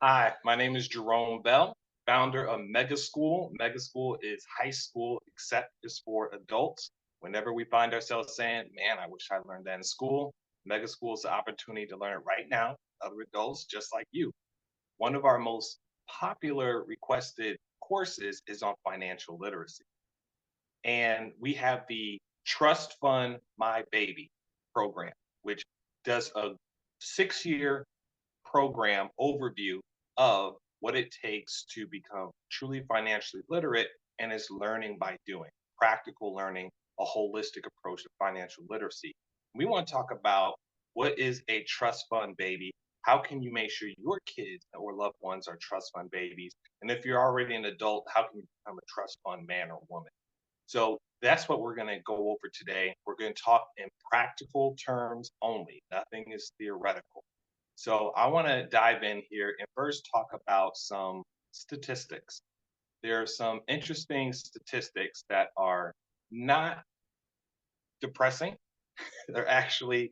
Hi, my name is Jerome Bell, founder of Mega School. Mega School is high school, except it's for adults. Whenever we find ourselves saying, man, I wish I learned that in school, Mega School is the opportunity to learn it right now, other adults just like you. One of our most popular requested courses is on financial literacy. And we have the Trust Fund My Baby program, which does a 6 year program overview of what it takes to become truly financially literate and is learning by doing, practical learning, a holistic approach to financial literacy. We want to talk about what is a trust fund baby? How can you make sure your kids or loved ones are trust fund babies? And if you're already an adult, how can you become a trust fund man or woman? So that's what we're going to go over today. We're going to talk in practical terms only. Nothing is theoretical. So I want to dive in here and first talk about some statistics. There are some interesting statistics that are not depressing. They're actually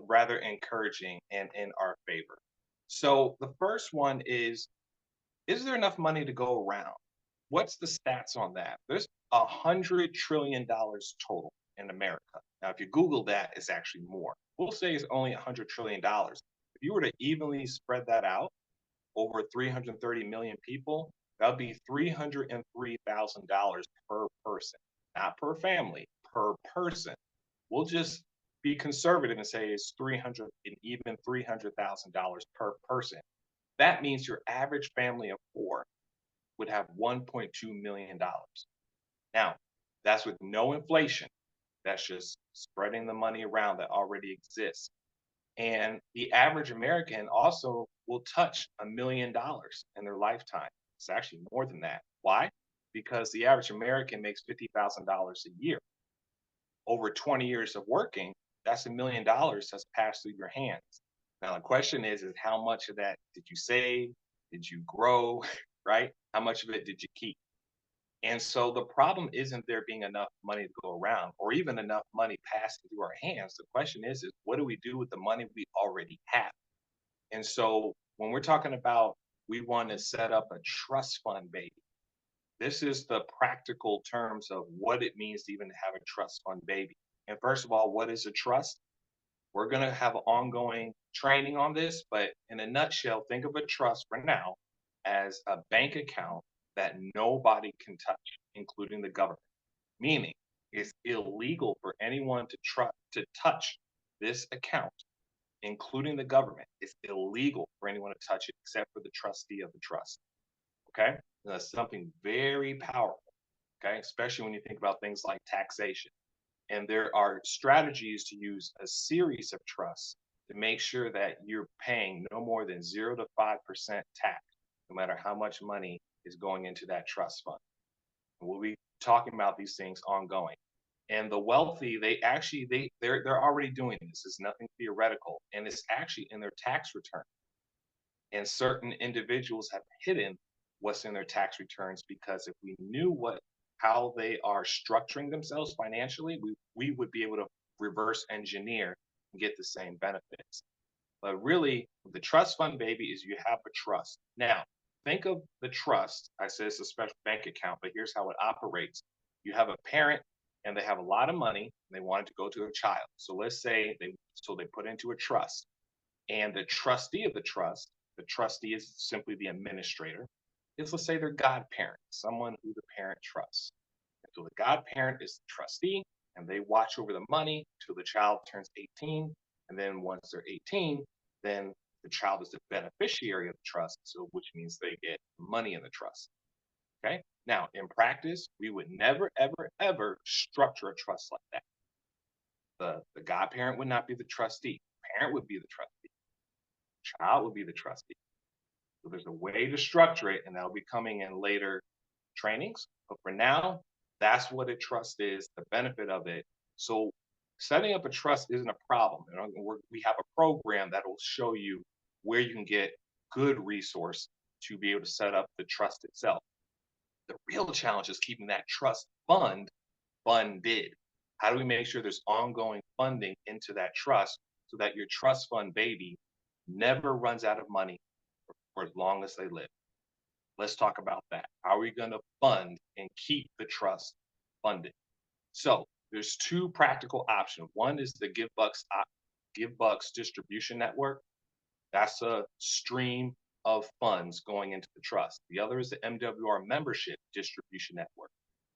rather encouraging and in our favor. So the first one is there enough money to go around? What's the stats on that? There's $100 trillion total in America. Now, if you Google that, it's actually more. We'll say it's only $100 trillion. If you were to evenly spread that out over 330 million people, that would be $303,000 per person, not per family, per person. We'll just be conservative and say it's 300 and even $300,000 per person. That means your average family of four would have $1.2 million. Now, that's with no inflation. That's just spreading the money around that already exists. And the average American also will touch $1 million in their lifetime. It's actually more than that. Why? Because the average American makes $50,000 a year. Over 20 years of working, that's $1 million that's passed through your hands. Now the question is how much of that did you save? Did you grow? Right? How much of it did you keep? And so the problem isn't there being enough money to go around or even enough money passing through our hands. The question is what do we do with the money we already have? And so when we're talking about we want to set up a trust fund, baby, this is the practical terms of what it means to even have a trust fund baby. And first of all, what is a trust? We're going to have ongoing training on this, but in a nutshell, think of a trust for now as a bank account that nobody can touch, including the government. Meaning, it's illegal for anyone to touch this account, including the government. It's illegal for anyone to touch it except for the trustee of the trust. Okay, and that's something very powerful. Okay, especially when you think about things like taxation. And there are strategies to use a series of trusts to make sure that you're paying no more than 0 to 5% tax, no matter how much money is going into that trust fund. And we'll be talking about these things ongoing. And the wealthy, they're already doing this. It's nothing theoretical, and it's actually in their tax return. And certain individuals have hidden what's in their tax returns because if we knew what how they are structuring themselves financially, we would be able to reverse engineer and get the same benefits. But really, the trust fund baby is you have a trust. Now, think of the trust. I said it's a special bank account, but here's how it operates. You have a parent and they have a lot of money and they want it to go to a child. So let's say they put into a trust and the trustee of the trustee is simply the administrator, is let's say their godparent, someone who the parent trusts. And so the godparent is the trustee, and they watch over the money till the child turns 18. And then once they're 18, then the child is the beneficiary of the trust, so which means they get money in the trust. Okay. Now, in practice, we would never, ever, ever structure a trust like that. The godparent would not be the trustee. Parent would be the trustee. Child would be the trustee. So there's a way to structure it, and that'll be coming in later trainings. But for now, that's what a trust is, the benefit of it. So setting up a trust isn't a problem. We have a program that will show you where you can get good resource to be able to set up the trust itself. The real challenge is keeping that trust fund funded. How do we make sure there's ongoing funding into that trust so that your trust fund baby never runs out of money for as long as they live. Let's talk about that. How are we going to fund and keep the trust funded? So there's two practical options. One is the GiveBucks distribution network. That's a stream of funds going into the trust. The other is the MWR membership distribution network.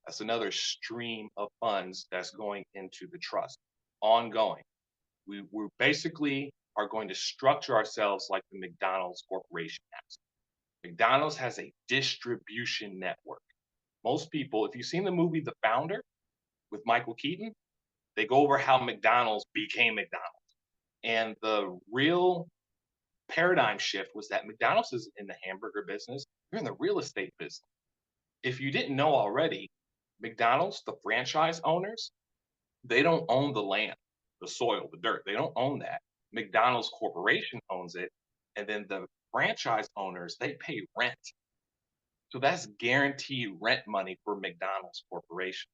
That's another stream of funds that's going into the trust, ongoing. We basically are going to structure ourselves like the McDonald's Corporation has. McDonald's has a distribution network. Most people, if you've seen the movie The Founder with Michael Keaton, they go over how McDonald's became McDonald's. And the real paradigm shift was that McDonald's is in the hamburger business, you're in the real estate business. If you didn't know already, McDonald's, the franchise owners, they don't own the land, the soil, the dirt. They don't own that. McDonald's Corporation owns it. And then the franchise owners, they pay rent. So that's guaranteed rent money for McDonald's Corporation.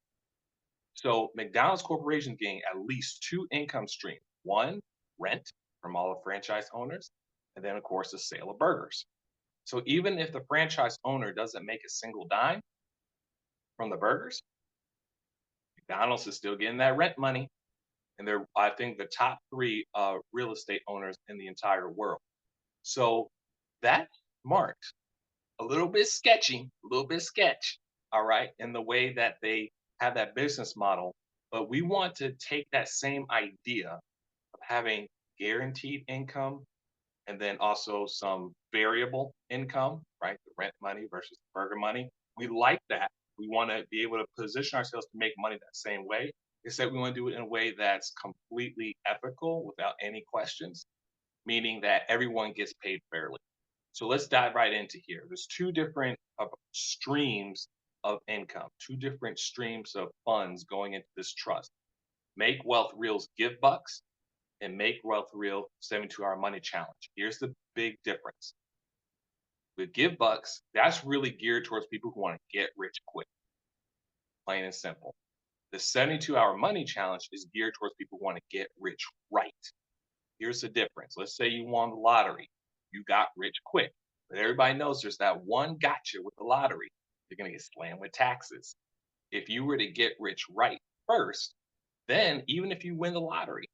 So McDonald's Corporation getting at least two income streams. One, rent from all the franchise owners, and then of course the sale of burgers. So even if the franchise owner doesn't make a single dime from the burgers, McDonald's is still getting that rent money. And they're, I think, the top three real estate owners in the entire world. So that marked a little bit sketchy, all right, in the way that they have that business model. But we want to take that same idea of having guaranteed income and then also some variable income, right? The rent money versus the burger money. We like that. We want to be able to position ourselves to make money that same way. Except we want to do it in a way that's completely ethical without any questions, meaning that everyone gets paid fairly. So let's dive right into here. There's two different streams of income, two different streams of funds going into this trust. Make Wealth Real's GiveBucks and Make Wealth Real 72-Hour Money Challenge. Here's the big difference. With GiveBucks, that's really geared towards people who want to get rich quick, plain and simple. The 72-Hour Money Challenge is geared towards people who want to get rich right. Here's the difference. Let's say you won the lottery. You got rich quick. But everybody knows there's that one gotcha with the lottery. You're going to get slammed with taxes. If you were to get rich right first, then even if you win the lottery,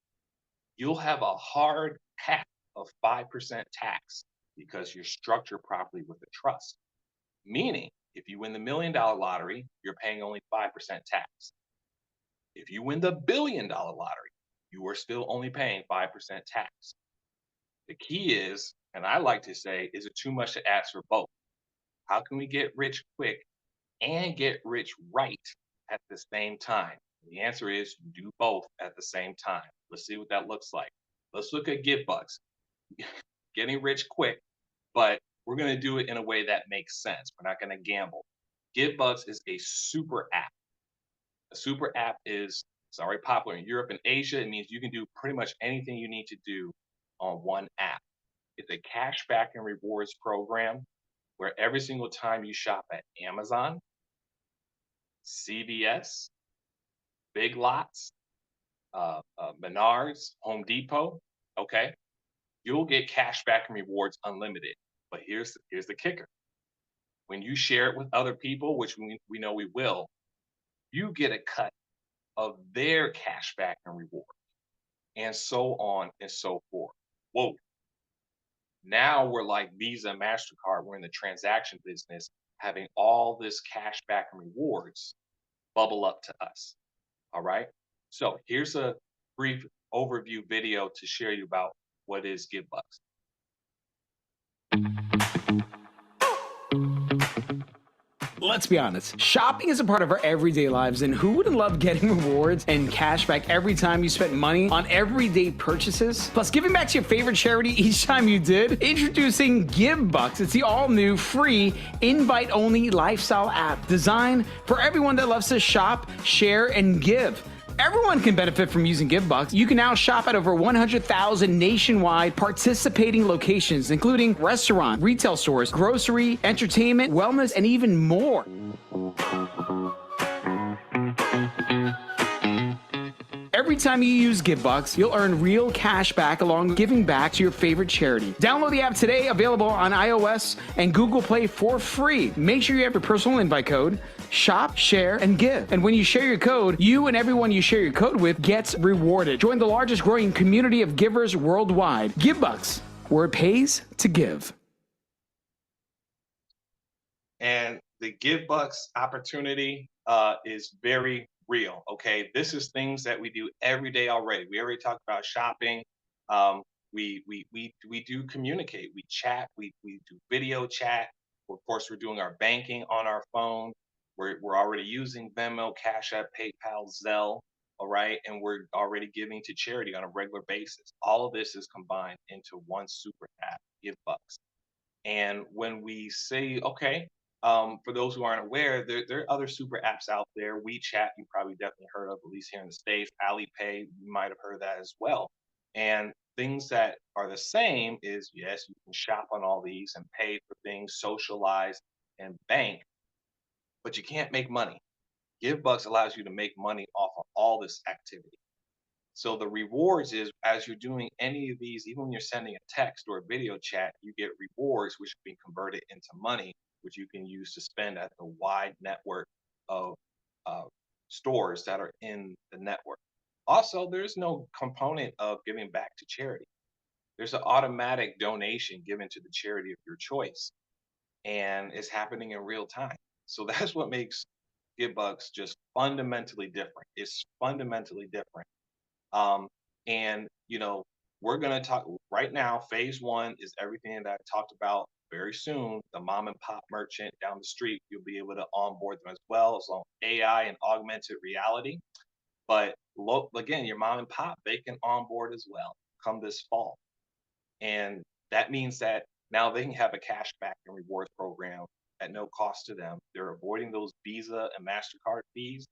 you'll have a hard cap of 5% tax because you're structured properly with the trust. Meaning, if you win the $1 million lottery, you're paying only 5% tax. If you win the $1 billion lottery, you are still only paying 5% tax. The key is, and I like to say, is it too much to ask for both? How can we get rich quick and get rich right at the same time? The answer is you do both at the same time. Let's see what that looks like. Let's look at GiveBucks. Getting rich quick, but we're going to do it in a way that makes sense. We're not going to gamble. GiveBucks is a super app. A super app is, it's already popular in Europe and Asia. It means you can do pretty much anything you need to do on one app. It's a cashback and rewards program where every single time you shop at Amazon, CVS, Big Lots, Menards, Home Depot, okay, you'll get cashback and rewards unlimited. But here's the kicker. When you share it with other people, which we know we will, you get a cut of their cashback and reward, and so on and so forth. Whoa. Now we're like Visa and MasterCard. We're in the transaction business, having all this cashback and rewards bubble up to us. All right. So here's a brief overview video to share you about what is GiveBucks. Let's be honest, shopping is a part of our everyday lives, and who wouldn't love getting rewards and cash back every time you spend money on everyday purchases? Plus, giving back to your favorite charity each time you did? Introducing GiveBucks. It's the all-new, free, invite-only lifestyle app designed for everyone that loves to shop, share, and give. Everyone can benefit from using GiveBucks. You can now shop at over 100,000 nationwide participating locations, including restaurant, retail stores, grocery, entertainment, wellness, and even more. Every time you use GiveBucks, you'll earn real cash back along with giving back to your favorite charity. Download the app today, available on iOS and Google Play for free. Make sure you have your personal invite code, shop, share, and give. And when you share your code, you and everyone you share your code with gets rewarded. Join the largest growing community of givers worldwide. GiveBucks, where it pays to give. And the Give Bucks opportunity is very real. Okay, this is things that we do every day already. We already talked about shopping. We do communicate. We chat. We do video chat. Of course, we're doing our banking on our phone. We're already using Venmo, Cash App, PayPal, Zelle. All right, and we're already giving to charity on a regular basis. All of this is combined into one super app, Give Bucks. And when we say, okay, for those who aren't aware, there are other super apps out there. WeChat, you probably definitely heard of, at least here in the States. Alipay, you might have heard of that as well. And things that are the same is, yes, you can shop on all these and pay for things, socialize, and bank, but you can't make money. GiveBucks allows you to make money off of all this activity. So the rewards is as you're doing any of these, even when you're sending a text or a video chat, you get rewards which are being converted into money, which you can use to spend at the wide network of uh, stores that are in the network. Also, there's no component of giving back to charity. There's an automatic donation given to the charity of your choice, and it's happening in real time. So that's what makes GiveBucks just fundamentally different. It's fundamentally different. um, and we're going to talk right now. Phase one is everything that I talked about. Very soon, the mom and pop merchant down the street, you'll be able to onboard them as well, as long as AI and augmented reality. But look, again, your mom and pop, they can onboard as well come this fall. And that means that now they can have a cashback and rewards program at no cost to them. They're avoiding those Visa and MasterCard fees.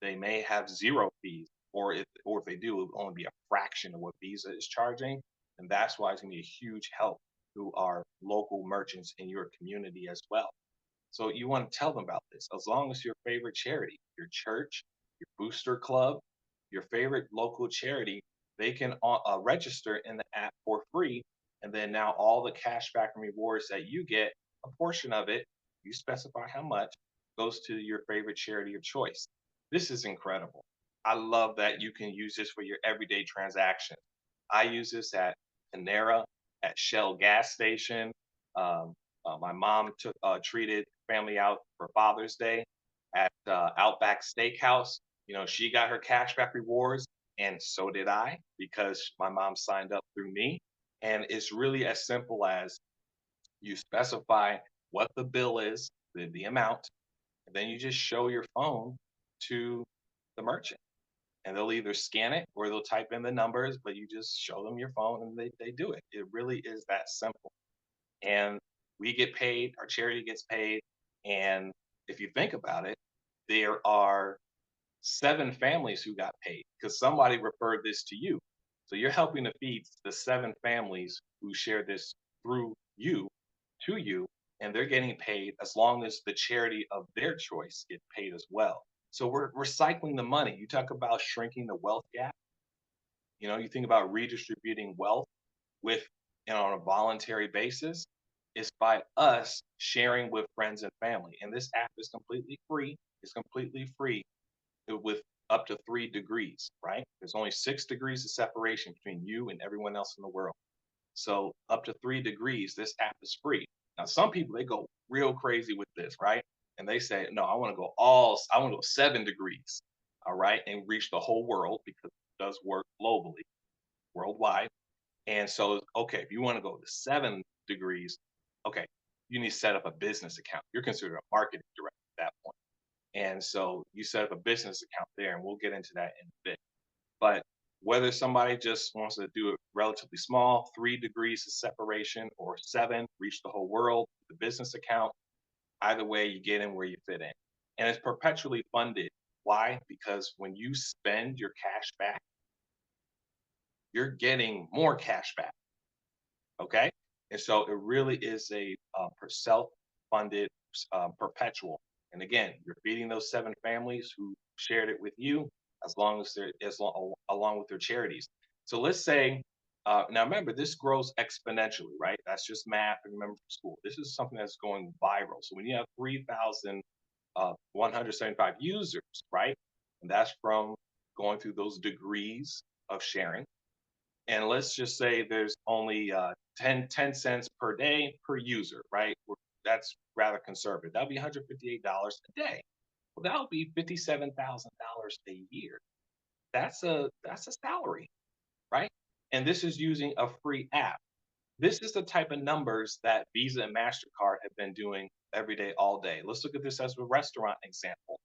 They may have zero fees, or if they do, it will only be a fraction of what Visa is charging. And that's why it's gonna be a huge help to our local merchants in your community as well. So you want to tell them about this. As long as your favorite charity, your church, your booster club, your favorite local charity, they can register in the app for free. And then now all the cashback and rewards that you get, a portion of it, you specify how much, goes to your favorite charity of choice. This is incredible. I love that you can use this for your everyday transaction. I use this at Panera, at Shell gas station. Um, my mom treated family out for Father's Day at Outback Steakhouse. She got her cashback rewards, and so did I because my mom signed up through me. And it's really as simple as you specify what the bill is, the amount, and then you just show your phone to the merchant. And they'll either scan it or they'll type in the numbers, but you just show them your phone and they do it. It really is that simple. And we get paid, our charity gets paid. And if you think about it, there are 7 families who got paid because somebody referred this to you. So you're helping to feed the 7 families who share this through you to you, and they're getting paid as long as the charity of their choice get paid as well. So we're recycling the money. You talk about shrinking the wealth gap. You think about redistributing wealth with on a voluntary basis. It's by us sharing with friends and family. And this app is completely free. It's completely free with up to 3 degrees, right? There's only 6 degrees of separation between you and everyone else in the world. So up to 3 degrees, this app is free. Now, some people, they go real crazy with this, right? And they say, no, I want to go 7 degrees, all right, and reach the whole world because it does work globally, worldwide. And so, okay, if you want to go to 7 degrees, okay, you need to set up a business account. You're considered a marketing director at that point. And so you set up a business account there, and we'll get into that in a bit. But whether somebody just wants to do it relatively small, 3 degrees of separation, or 7, reach the whole world, the business account, either way, you get in where you fit in. And it's perpetually funded. Why? Because when you spend your cash back, you're getting more cash back. Okay. And so it really is a self-funded perpetual. And again, you're feeding those 7 families who shared it with you, as long as along with their charities. So let's say, now remember, this grows exponentially, right? That's just math. And remember from school, this is something that's going viral. So when you have 3,175 users, right? And that's from going through those degrees of sharing. And let's just say there's only 10 cents per day per user, right? That's rather conservative. That'll be $158 a day. Well, that'll be $57,000 a year. That's a salary, right? And this is using a free app. This is the type of numbers that Visa and MasterCard have been doing every day, all day. Let's look at this as a restaurant example.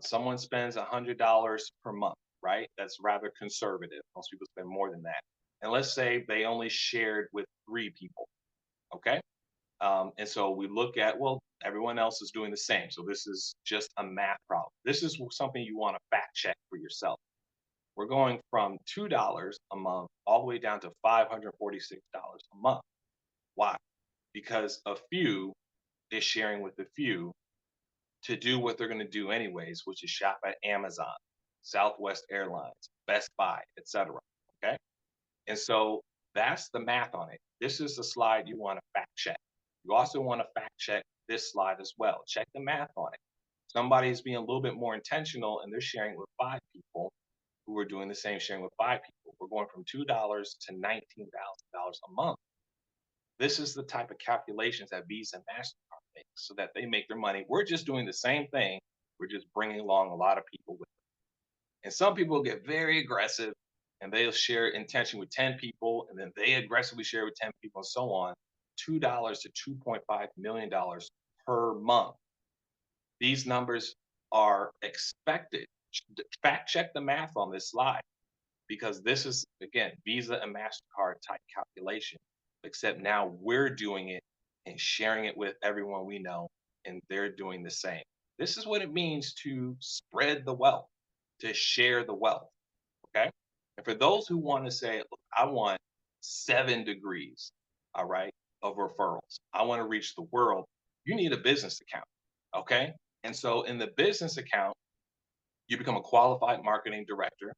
Someone spends $100 per month, right? That's rather conservative. Most people spend more than that. And let's say they only shared with 3 people, okay? And so we look at, well, everyone else is doing the same. So this is just a math problem. This is something you want to fact check for yourself. We're going from $2 a month all the way down to $546 a month. Why? Because a few is sharing with a few to do what they're going to do anyways, which is shop at Amazon, Southwest Airlines, Best Buy, etc. Okay. And so that's the math on it. This is the slide you want to fact check. You also want to fact check this slide as well. Check the math on it. Somebody is being a little bit more intentional and they're sharing with 5 people who are doing the same, sharing with 5 people. We're going from $2 to $19,000 a month. This is the type of calculations that Visa and MasterCard make so that they make their money. We're just doing the same thing. We're just bringing along a lot of people with them. And some people get very aggressive and they'll share intention with 10 people and then they aggressively share with 10 people and so on. $2 to $2.5 million per month. These numbers are expected. Fact check the math on this slide because this is, again, Visa and MasterCard type calculation, except now we're doing it and sharing it with everyone we know, and they're doing the same. This is what it means to spread the wealth, to share the wealth. Okay. And for those who want to say, look, I want 7 degrees, all right, of referrals, I want to reach the world, you need a business account. Okay. And so in the business account, you become a qualified marketing director.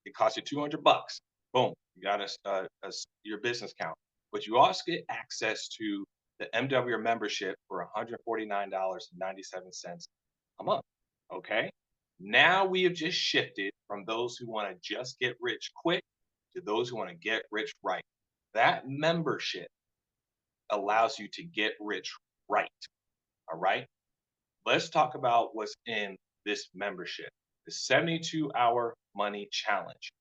It costs you 200 bucks. Boom, you got your business account. But you also get access to the MWR membership for $149.97 a month. Okay. Now we have just shifted from those who want to just get rich quick to those who want to get rich right. That membership allows you to get rich right. All right. Let's talk about what's in this membership, the 72-hour money challenge.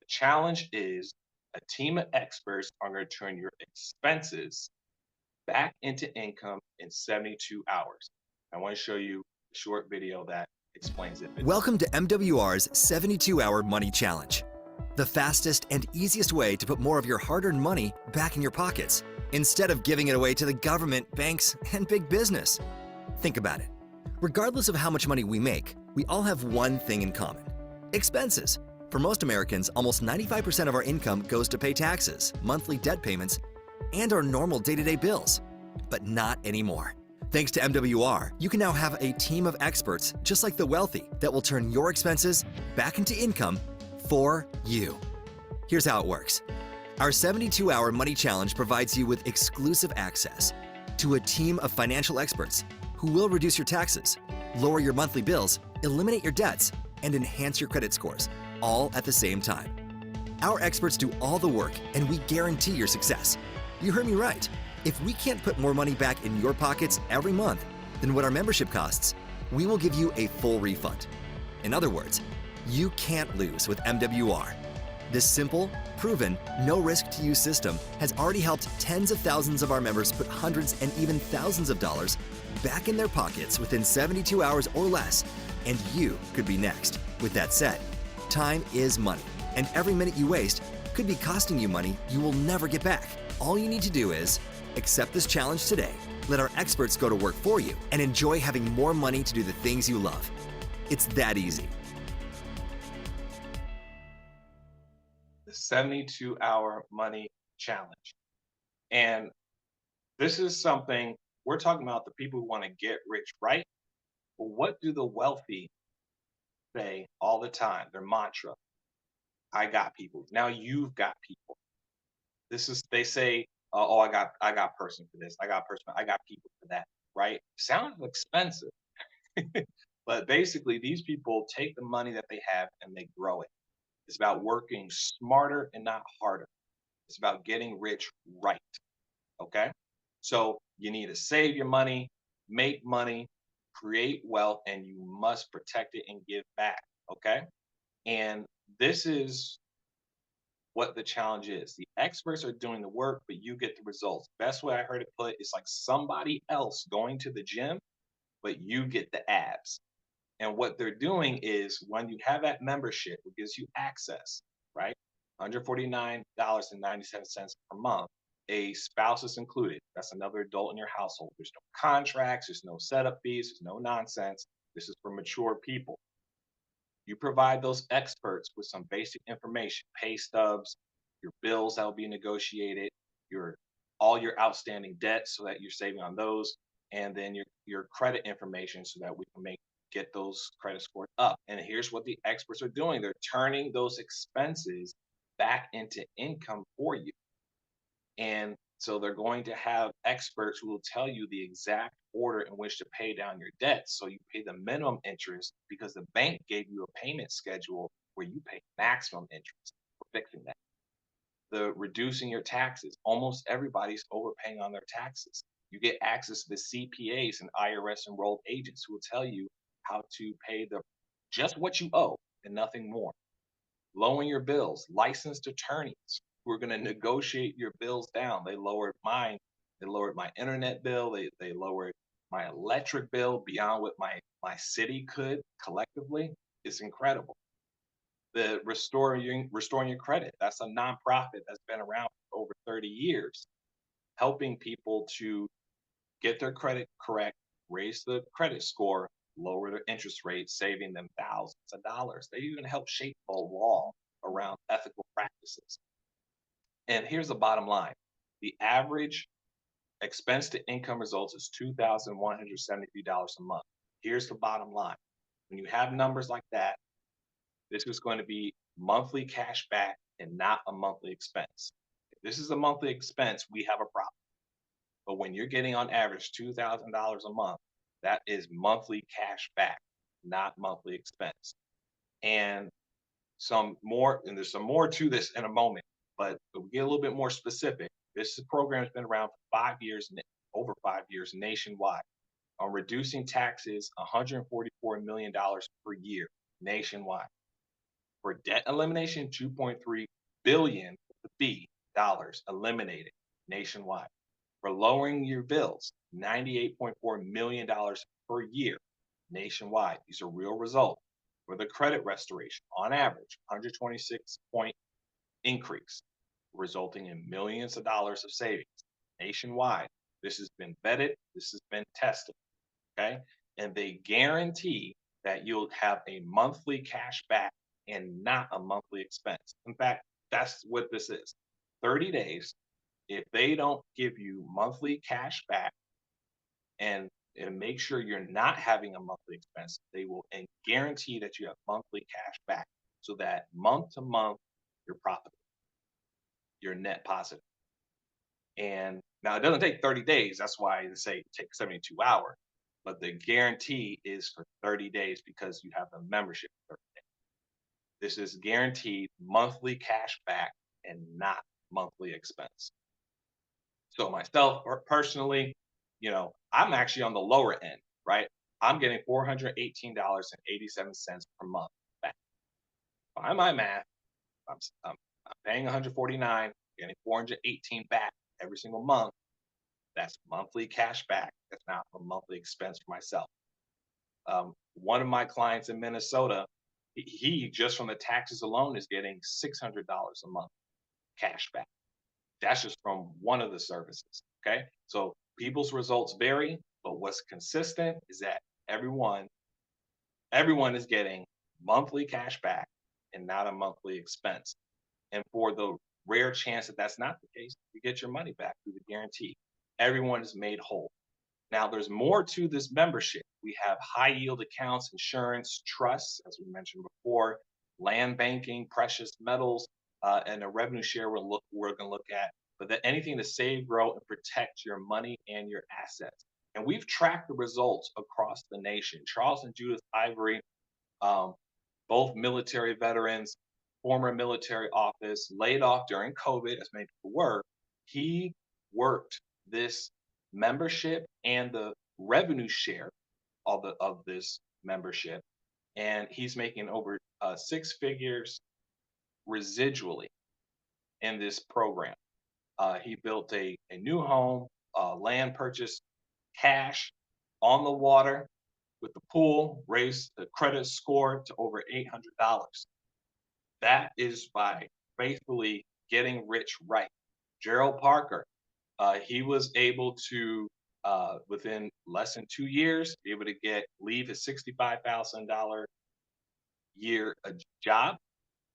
The challenge is a team of experts are going to turn your expenses back into income in 72 hours. I want to show you a short video that explains it. Welcome to MWR's 72-hour money challenge, the fastest and easiest way to put more of your hard-earned money back in your pockets instead of giving it away to the government, banks, and big business. Think about it. Regardless of how much money we make, we all have one thing in common: expenses. For most Americans, almost 95% of our income goes to pay taxes, monthly debt payments, and our normal day-to-day bills. But not anymore. Thanks to MWR, you can now have a team of experts just like the wealthy that will turn your expenses back into income for you. Here's how it works. Our 72-hour money challenge provides you with exclusive access to a team of financial experts who will reduce your taxes, lower your monthly bills, eliminate your debts, and enhance your credit scores, all at the same time. Our experts do all the work, and we guarantee your success. You heard me right. If we can't put more money back in your pockets every month than what our membership costs, we will give you a full refund. In other words, you can't lose with MWR. This simple, proven, no-risk-to-use system has already helped tens of thousands of our members put hundreds and even thousands of dollars back in their pockets within 72 hours or less, and you could be next. With that said, time is money, and every minute you waste could be costing you money you will never get back. All you need to do is accept this challenge today, let our experts go to work for you, and enjoy having more money to do the things you love. It's that easy. The 72-hour money challenge. And this is something we're talking about, the people who want to get rich right. But what do the wealthy say all the time? Their mantra: I got people. Now you've got people. This is they say, oh, I got person for this. I got people for that. Right? Sounds expensive, but basically these people take the money that they have and they grow it. It's about working smarter and not harder. It's about getting rich right. Okay. So you need to save your money, make money, create wealth, and you must protect it and give back. Okay. And this is what the challenge is. The experts are doing the work, but you get the results. Best way I heard it put is like somebody else going to the gym, but you get the abs. And what they're doing is when you have that membership, it gives you access, right? $149.97 per month. A spouse is included. That's another adult in your household. There's no contracts, there's no setup fees, there's no nonsense. This is for mature people. You provide those experts with some basic information, pay stubs, your bills that will be negotiated, your all your outstanding debts so that you're saving on those, and then your credit information so that we can get those credit scores up. And here's what the experts are doing. They're turning those expenses back into income for you. And so they're going to have experts who will tell you the exact order in which to pay down your debts. So you pay the minimum interest because the bank gave you a payment schedule where you pay maximum interest for fixing that. The reducing your taxes. Almost everybody's overpaying on their taxes. You get access to the CPAs and IRS enrolled agents who will tell you how to pay the just what you owe and nothing more. Lowering your bills, licensed attorneys who are going to negotiate your bills down. They lowered mine. They lowered my internet bill. They lowered my electric bill beyond what my city could collectively. It's incredible. The restoring your credit. That's a nonprofit that's been around for over 30 years, helping people to get their credit correct, raise the credit score, lower their interest rate, saving them thousands of dollars. They even help shape a law around ethical practices. And here's the bottom line. The average expense to income results is $2,173 a month. Here's the bottom line. When you have numbers like that, this is going to be monthly cash back and not a monthly expense. If this is a monthly expense, we have a problem. But when you're getting on average $2,000 a month, that is monthly cash back, not monthly expense. And there's some more to this in a moment, but we get a little bit more specific. This program has been around for 5 years, over 5 years nationwide, on reducing taxes $144 million per year nationwide. For debt elimination, 2.3 billion dollars eliminated nationwide. For lowering your bills, $98.4 million per year nationwide. These are real results. For the credit restoration, on average, 126-point increase, resulting in millions of dollars of savings nationwide. This has been vetted, this has been tested, okay? And they guarantee that you'll have a monthly cash back and not a monthly expense. In fact, that's what this is. 30 days, if they don't give you monthly cash back and make sure you're not having a monthly expense, they will and guarantee that you have monthly cash back so that month to month you're profitable, you're net positive. And now it doesn't take 30 days. That's why they say take 72 hours. But the guarantee is for 30 days because you have the membership for 30 days. This is guaranteed monthly cash back and not monthly expense. So myself personally, I'm actually on the lower end, right? I'm getting $418.87 per month back. By my math, I'm paying 149, getting 418 back every single month. That's monthly cash back. That's not a monthly expense for myself. One of my clients in Minnesota, he just from the taxes alone is getting $600 a month cash back. That's just from one of the services. Okay. So people's results vary, but what's consistent is that everyone is getting monthly cash back and not a monthly expense. And for the rare chance that that's not the case, you get your money back through the guarantee. Everyone is made whole. Now, there's more to this membership. We have high yield accounts, insurance, trusts, as we mentioned before, land banking, precious metals, and a revenue share we're going to look at, but that anything to save, grow, and protect your money and your assets. And we've tracked the results across the nation. Charles and Judith Ivory, um, both military veterans, former military office, laid off during COVID, as many people were. He worked this membership and the revenue share of this membership, and he's making over 6 figures residually in this program. He built a new home, land purchase, cash on the water with the pool, raised the credit score to over $800. That is by faithfully getting rich right. Gerald Parker, he was able to, within less than 2 years, be able to leave his $65,000 year a job.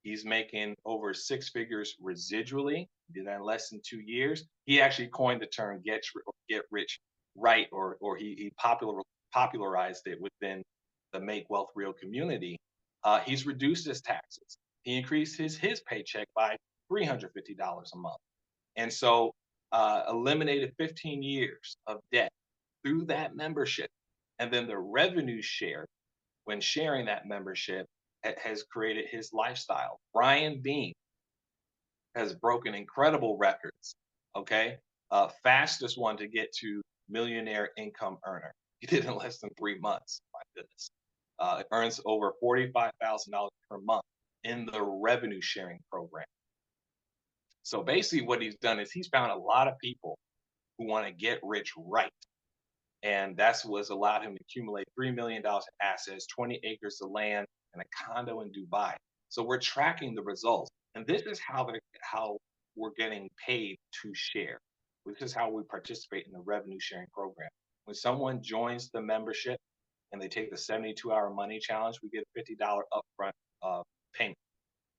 He's making over 6 figures residually. Did that in less than 2 years. He actually coined the term "get rich right," or he popularized it within the Make Wealth Real community. He's reduced his taxes. He increased his paycheck by $350 a month, and so eliminated 15 years of debt through that membership. And then the revenue share, when sharing that membership, has created his lifestyle. Brian Dean has broken incredible records. Okay, fastest one to get to millionaire income earner. He did it in less than 3 months. My goodness, earns over $45,000 per month in the revenue sharing program. So basically, what he's done is he's found a lot of people who want to get rich right, and that's what's allowed him to accumulate $3 million in assets, 20 acres of land, and a condo in Dubai. So we're tracking the results, and this is how we're getting paid to share. This is how we participate in the revenue sharing program. When someone joins the membership and they take the 72-hour money challenge, we get a $50 upfront payment,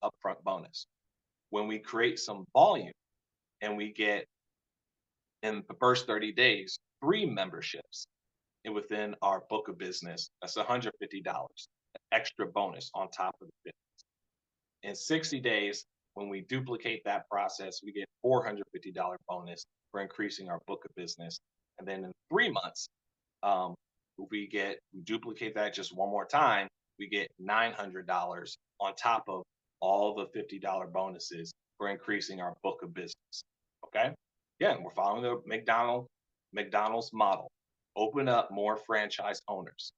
upfront bonus. When we create some volume and we get in the first 30 days 3 memberships and within our book of business, that's $150, an extra bonus on top of the 50. In 60 days, when we duplicate that process, we get $450 bonus for increasing our book of business. And then in 3 months, we duplicate that just one more time, we get $900 on top of all the $50 bonuses for increasing our book of business. Okay. Again, we're following the McDonald's model. Open up more franchise owners,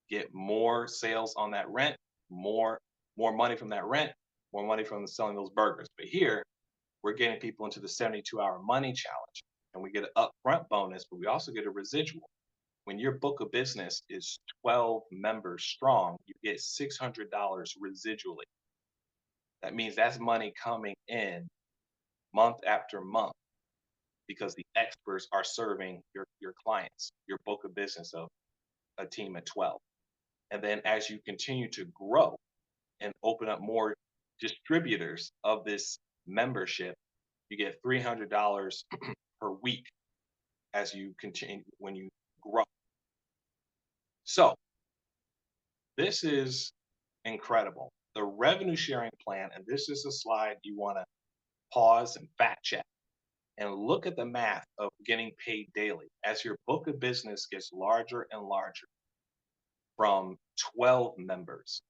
get more sales on that rent, more money from that rent, more money from selling those burgers. But here, we're getting people into the 72-hour money challenge, and we get an upfront bonus, but we also get a residual. When your book of business is 12 members strong, you get $600 residually. That means that's money coming in month after month because the experts are serving your clients, your book of business of a team of 12. And then as you continue to grow and open up more distributors of this membership, you get $300 per week as you continue when you grow. So this is incredible. The revenue sharing plan, and this is a slide you want to pause and fact check and look at the math of getting paid daily as your book of business gets larger and larger from 12 members,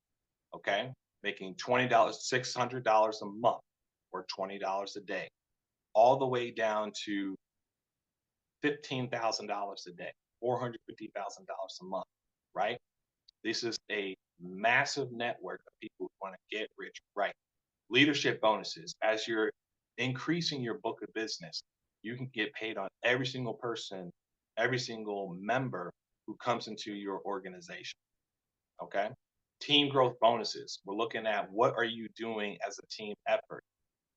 okay, making $20, $600 a month or $20 a day, all the way down to $15,000 a day, $450,000 a month, right? This is a massive network of people who want to get rich right. Leadership bonuses. As you're increasing your book of business, you can get paid on every single person, every single member who comes into your organization. Okay. Team growth bonuses. We're looking at what are you doing as a team effort,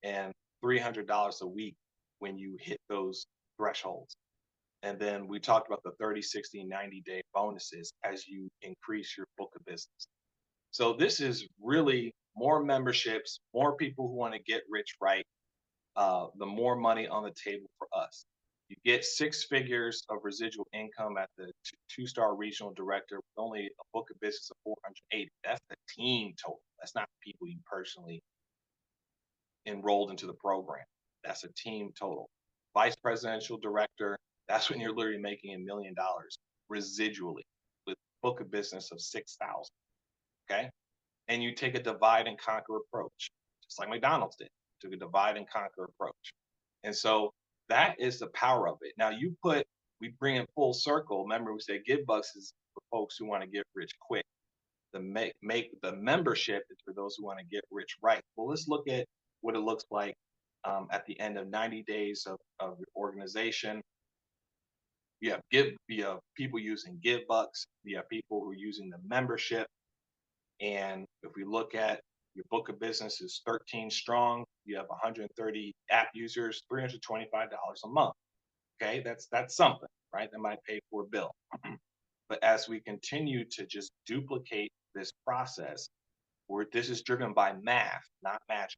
and $300 a week when you hit those thresholds. And then we talked about the 30, 60, 90-day bonuses as you increase your book of business. So this is really more memberships, more people who want to get rich right, the more money on the table for us. You get 6 figures of residual income at the 2-star regional director with only a book of business of 480. That's the team total. That's not people you personally enrolled into the program. That's a team total. Vice presidential director, that's when you're literally making $1 million residually with book of business of 6,000. Okay. And you take a divide and conquer approach, just like McDonald's did, took a divide and conquer approach. And so that is the power of it. Now we bring it full circle. Remember, we said GiveBucks is for folks who want to get rich quick. The membership is for those who want to get rich right. Well, let's look at what it looks like at the end of 90 days of your organization. You have people using GiveBucks. You have people who are using the membership. And if we look at your book of business is 13 strong, you have 130 app users, $325 a month. Okay, that's something, right? That might pay for a bill. But as we continue to just duplicate this process, where this is driven by math, not magic,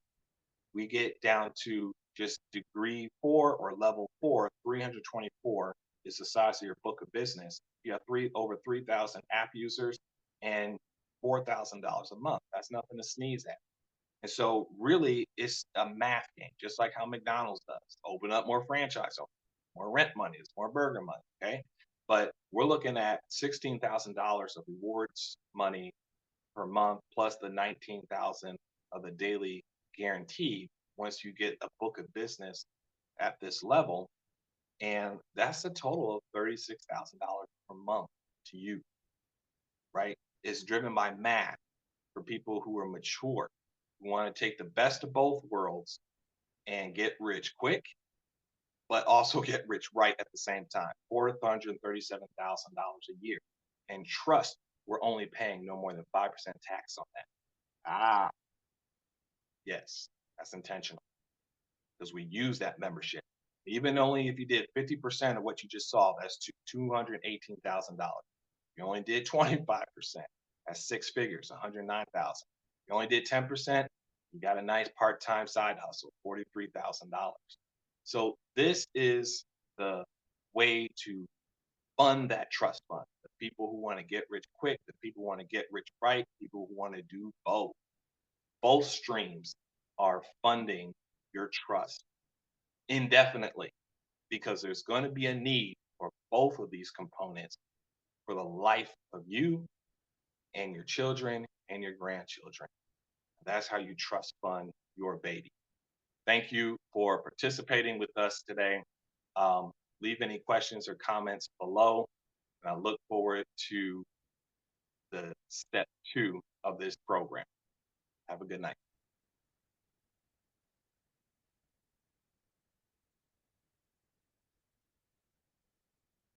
we get down to just degree 4 or level 4, 324 is the size of your book of business. You have over 3,000 app users and $4,000 a month. That's nothing to sneeze at. And so really it's a math game, just like how McDonald's does. Open up more franchise, more rent money, it's more burger money. Okay. But we're looking at $16,000 of rewards money per month, plus the 19,000 of the daily guarantee once you get a book of business at this level. And that's a total of $36,000 per month to you, right? It's driven by math for people who are mature, who want to take the best of both worlds and get rich quick, but also get rich right at the same time. $437,000 a year. And trust, we're only paying no more than 5% tax on that. Ah, yes, that's intentional because we use that membership. Even only if you did 50% of what you just saw, that's $218,000. You only did 25%, that's 6 figures, 109,000. You only did 10%, you got a nice part-time side hustle, $43,000. So this is the way to fund that trust fund. The people who want to get rich quick, the people who want to get rich right, people who want to do both. Both streams are funding your trust indefinitely because there's going to be a need for both of these components for the life of you and your children and your grandchildren. That's how you trust fund your baby. Thank you for participating with us today. Leave any questions or comments below, and I look forward to the step 2 of this program. Have a good night.